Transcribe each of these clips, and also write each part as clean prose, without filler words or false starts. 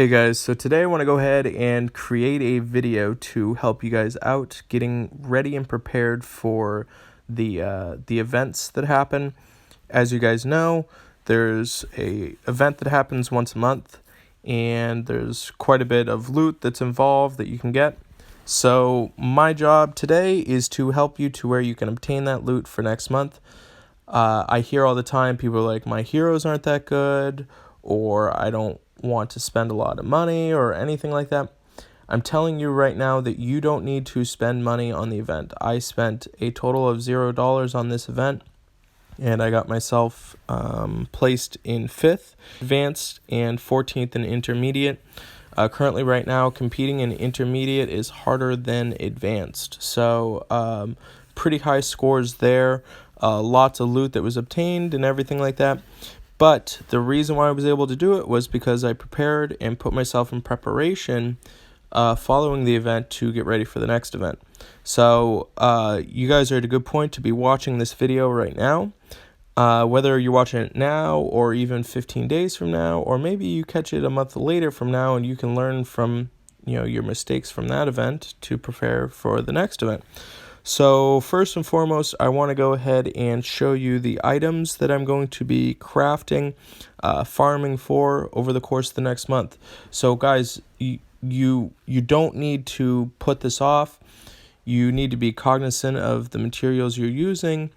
Hey guys, so today I want to go ahead and create a video to help you guys out getting ready and prepared for the events that happen. As you guys know, there's a event that happens once a month, and there's quite a bit of loot that's involved that you can get. So my job today is to help you to where you can obtain that loot for next month. I hear all the time people are like, my heroes aren't that good, or I don't want to spend a lot of money or anything like that. I'm telling you right now that you don't need to spend money on the event. I spent a total of $0 on this event, and I got myself placed in 5th advanced and 14th in intermediate. Currently right now competing in intermediate is harder than advanced, so pretty high scores there. Lots of loot that was obtained and everything like that. But the reason why I was able to do it was because I prepared and put myself in preparation following the event to get ready for the next event. So you guys are at a good point to be watching this video right now. Whether you're watching it now or even 15 days from now, or maybe you catch it a month later from now and you can learn from your mistakes from that event to prepare for the next event. So first and foremost, I want to go ahead and show you the items that I'm going to be crafting, farming for over the course of the next month. So guys, you don't need to put this off. You need to be cognizant of the materials you're using,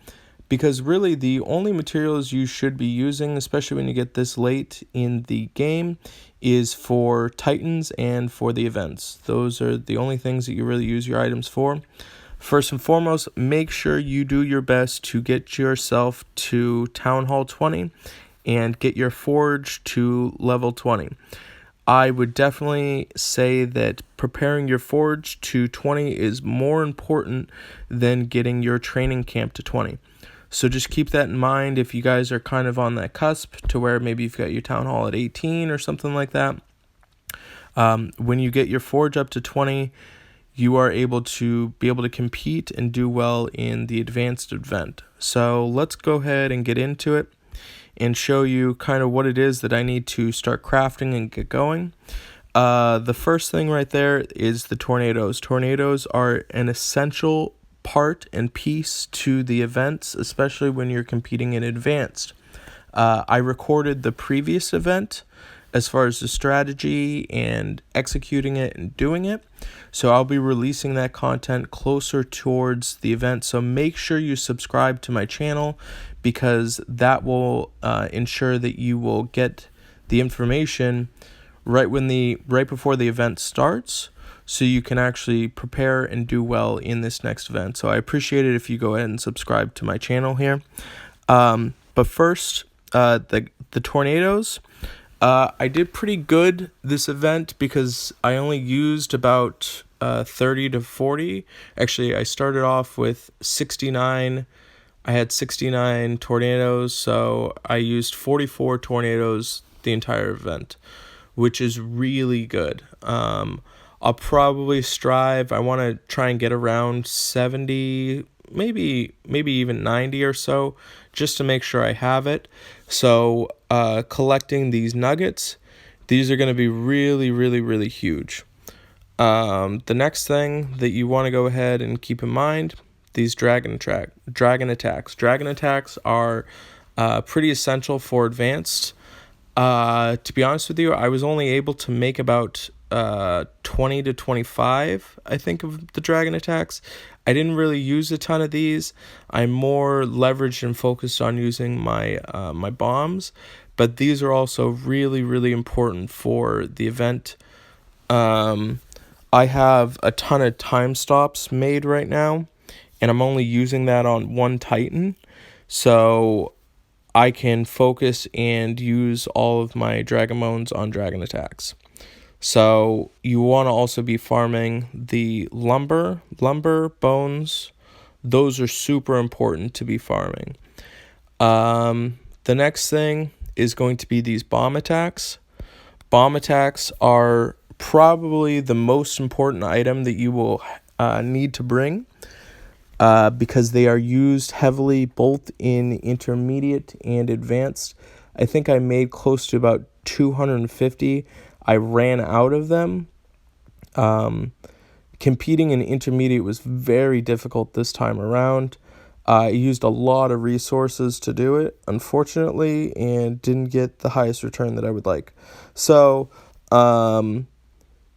because really the only materials you should be using, especially when you get this late in the game, is for Titans and for the events. Those are the only things that you really use your items for. First and foremost, make sure you do your best to get yourself to Town Hall 20 and get your forge to level 20. I would definitely say that preparing your forge to 20 is more important than getting your training camp to 20. So just keep that in mind if you guys are kind of on that cusp to where maybe you've got your Town Hall at 18 or something like that. When you get your forge up to 20, you are able to compete and do well in the advanced event. So let's go ahead and get into it and show you kind of what it is that I need to start crafting and get going. The first thing right there is the tornadoes. Tornadoes are an essential part and piece to the events, especially when you're competing in advanced. I recorded the previous event as far as the strategy and executing it and doing it. So I'll be releasing that content closer towards the event. So make sure you subscribe to my channel, because that will ensure that you will get the information right before the event starts, so you can actually prepare and do well in this next event. So I appreciate it if you go ahead and subscribe to my channel here. But first, the tornadoes. I did pretty good this event because I only used about 30 to 40. Actually, I started off with 69. I had 69 tornadoes, so I used 44 tornadoes the entire event, which is really good. I'll probably strive. I want to try and get around 70, maybe even 90 or so, just to make sure I have it. So collecting these nuggets, these are going to be really, really, really huge. The next thing that you want to go ahead and keep in mind, these dragon attacks. Dragon attacks are pretty essential for advanced. To be honest with you, I was only able to make about 20 to 25, I think, of the dragon attacks. I didn't really use a ton of these. I'm more leveraged and focused on using my my bombs, but these are also really, really important for the event. I have a ton of time stops made right now, and I'm only using that on one Titan, so I can focus and use all of my Dragon Bones on dragon attacks. So you want to also be farming the lumber bones. Those are super important to be farming. The next thing is going to be these bomb attacks. Bomb attacks are probably the most important item that you will need to bring, because they are used heavily both in intermediate and advanced. I think I made close to about 250. I ran out of them. Competing in intermediate was very difficult this time around. I used a lot of resources to do it, unfortunately, and didn't get the highest return that I would like. So,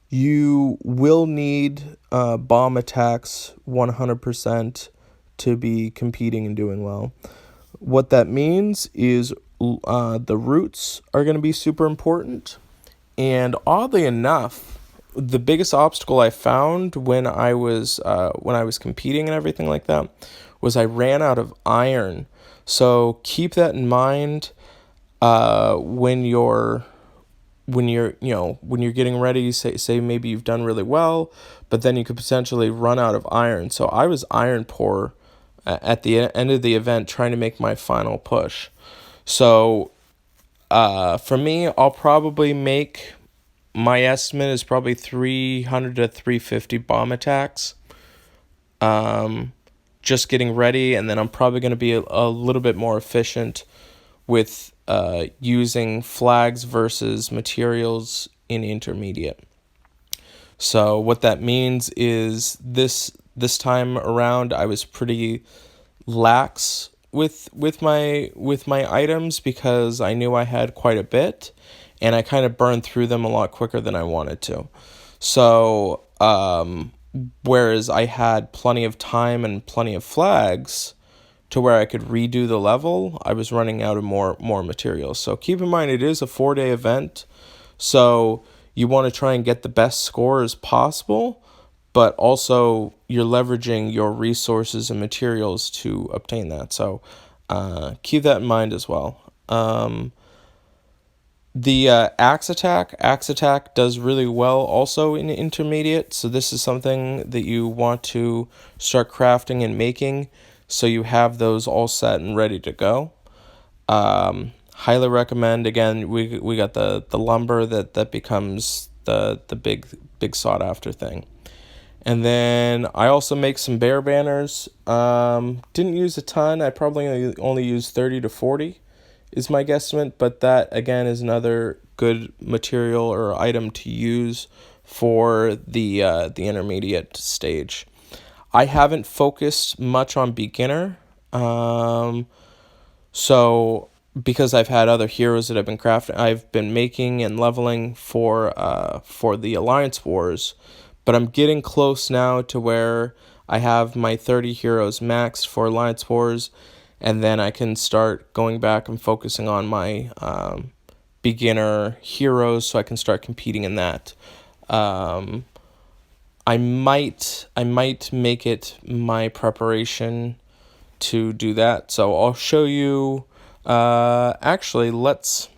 you will need bomb attacks 100% to be competing and doing well. What that means is the roots are going to be super important. And oddly enough, the biggest obstacle I found when I was competing and everything like that was I ran out of iron. So keep that in mind when you're getting ready. Say maybe you've done really well, but then you could potentially run out of iron. So I was iron poor at the end of the event trying to make my final push. So for me, I'll probably make, my estimate is probably 300 to 350 bomb attacks. Just getting ready, and then I'm probably going to be a little bit more efficient with using flags versus materials in intermediate. So what that means is this time around I was pretty lax with my items because I knew I had quite a bit, and I kind of burned through them a lot quicker than I wanted to. So whereas I had plenty of time and plenty of flags to where I could redo the level, I was running out of more materials. So keep in mind, it is a 4-day event, so you want to try and get the best score as possible, but also you're leveraging your resources and materials to obtain that. So keep that in mind as well. The axe attack does really well also in intermediate. So this is something that you want to start crafting and making, so you have those all set and ready to go. Highly recommend. Again, we got the lumber that becomes the big sought after thing. And then I also make some bear banners. Didn't use a ton. I probably only used 30 to 40 is my guesstimate, but that again is another good material or item to use for the intermediate stage. I haven't focused much on beginner, so because I've had other heroes that I've been crafting, I've been making and leveling for the Alliance Wars, but I'm getting close now to where I have my 30 heroes maxed for Alliance Wars, and then I can start going back and focusing on my beginner heroes, so I can start competing in that. I might make it my preparation to do that. So I'll show you. Actually, let's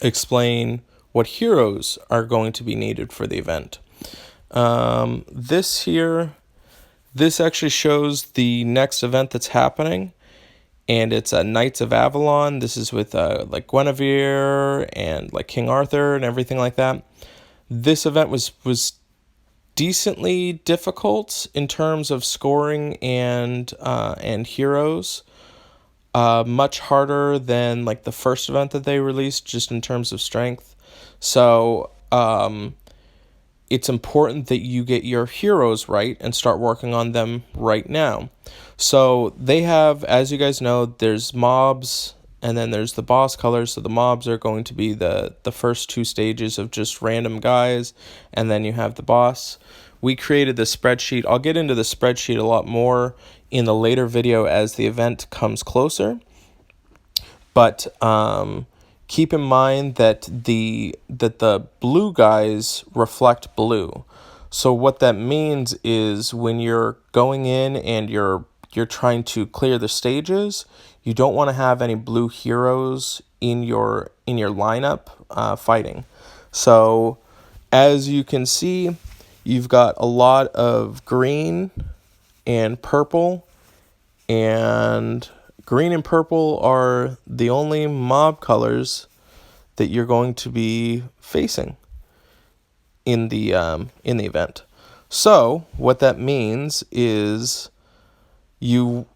explain what heroes are going to be needed for the event. This actually shows the next event that's happening, and it's Knights of Avalon. This is with like Guinevere and like King Arthur and everything like that. This event was decently difficult in terms of scoring and heroes. Much harder than like the first event that they released, just in terms of strength. So it's important that you get your heroes right and start working on them right now. So they have, as you guys know, there's mobs and then there's the boss colors. So the mobs are going to be the first two stages of just random guys, and then you have the boss. We created the spreadsheet. I'll get into the spreadsheet a lot more in the later video as the event comes closer. But keep in mind that the blue guys reflect blue. So what that means is when you're going in and you're trying to clear the stages, you don't want to have any blue heroes in your lineup fighting. So as you can see, you've got a lot of green and purple, and green and purple are the only mob colors that you're going to be facing in the event. So what that means is you're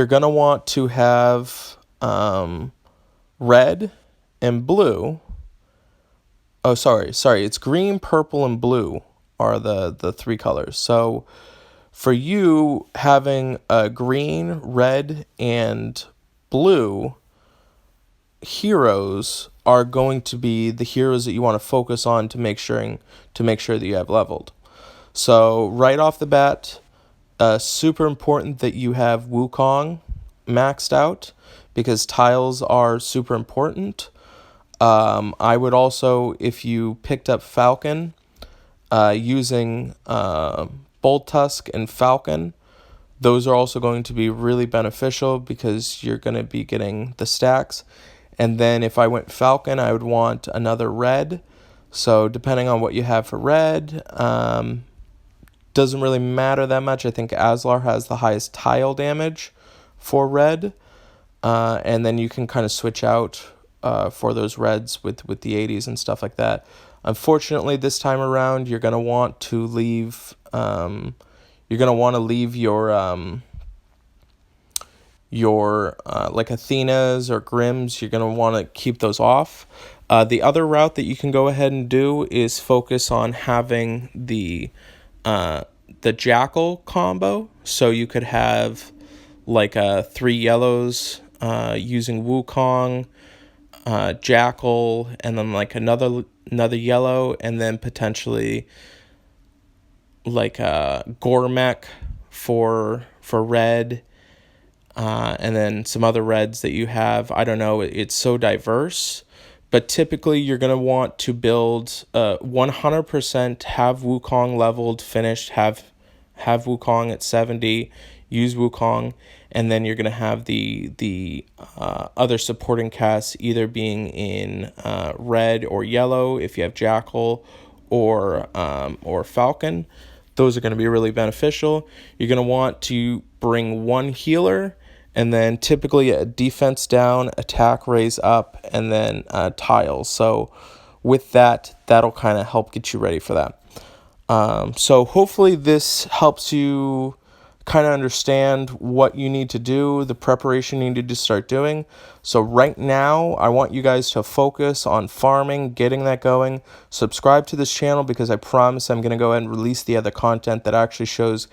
gonna want to have red and blue Oh, sorry. It's green, purple, and blue are the three colors. So for you, having green, red, and blue heroes are going to be the heroes that you want to focus on to make sure that you have leveled. So right off the bat, super important that you have Wukong maxed out, because tiles are super important. I would also, if you picked up Falcon, using Bold Tusk and Falcon, those are also going to be really beneficial because you're going to be getting the stacks. And then if I went Falcon, I would want another red. So depending on what you have for red, doesn't really matter that much. I think Aslar has the highest tile damage for red. And then you can kind of switch out for those reds with the 80s and stuff like that. Unfortunately, this time around, you're going to want to leave your like Athenas or Grims. You're going to want to keep those off. The other route that you can go ahead and do is focus on having the Jackal combo. So you could have like 3 yellows using Wukong, Jackal, and then like another yellow, and then potentially like Gormek for red, and then some other reds that you have. I don't know, it's so diverse, but typically you're going to want to build 100% have Wukong leveled, finished, have Wukong at 70, use Wukong, and then you're going to have the other supporting casts either being in red or yellow if you have Jackal or Falcon. Those are going to be really beneficial. You're going to want to bring 1 healer, and then typically a defense down, attack raise up, and then tiles. So with that'll kind of help get you ready for that. So hopefully this helps you kind of understand what you need to do, the preparation you need to start doing. So right now, I want you guys to focus on farming, getting that going. Subscribe to this channel because I promise I'm going to go ahead and release the other content that actually shows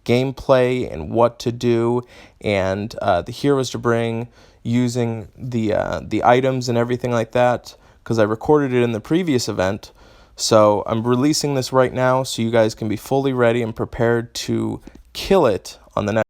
gameplay and what to do and the heroes to bring using the items and everything like that, because I recorded it in the previous event. So I'm releasing this right now so you guys can be fully ready and prepared to kill it on the next